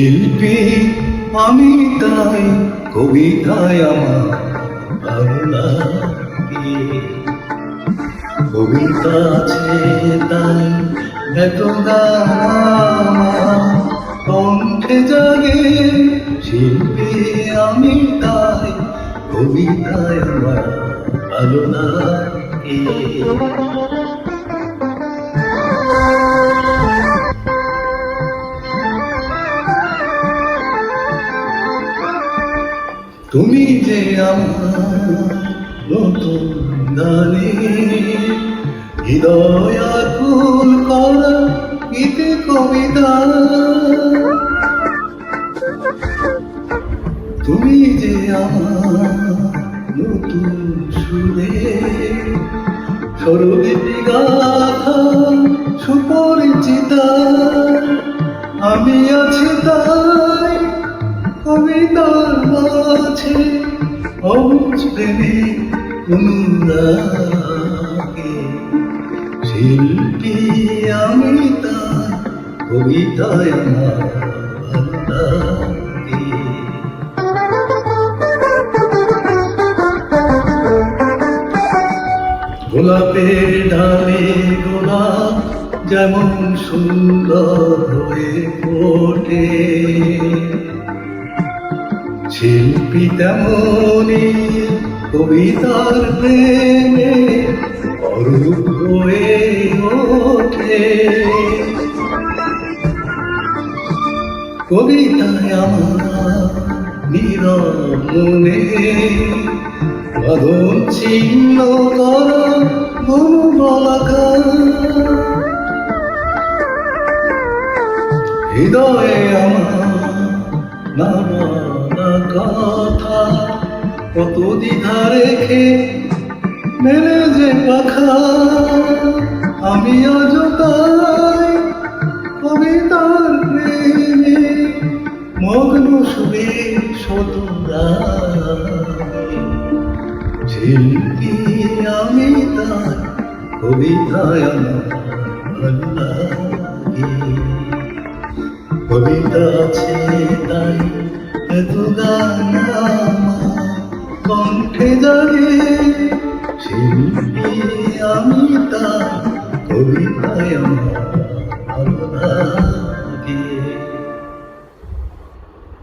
শিল্পী আমি তাই কবিতায় আমার ভালো লাগে। কবিতা আছে তাই এত গান আমার কণ্ঠে জাগে। শিল্পী আমি তাই কবিতায় আমার ভালো লাগে। তুমি যে আমার নতুন গানে হৃদয় আকুল করা গীতে কবিতা। তুমি যে আমার নতুন সুরে স্বরলিপি গাথা সুপরিচিতা। আমি আছি তাই কবিতার মাঝে অবুঝ প্রেমে অনুরাগে। শিল্পী আমি তাই কবিতায় আমার ভালো লাগে। গোলাপের ডালে গোলাপ যেমন সুন্দর হয়ে ফোটে, শিল্পী তেমনি কবিতার প্রেমে অরূপ হয়ে ওঠে। কবিতায় আমার নীরব মনে বাঁধন ছিন্ন করা বনবলাকা। হৃদয়ে আমার নানা কথা কত দ্বিধা রেখে মেলে যে পাখা। আমি আজ তাই কবিতার প্রেমে মগ্ন শুয়ে শতরাগে। শিল্পী আমি তাই কবিতায় আমার ভালো লাগে। কবিতা আছে তাই এত গান আমার কণ্ঠে জাগে। শিল্পী আমি তাই কবিতায় আমার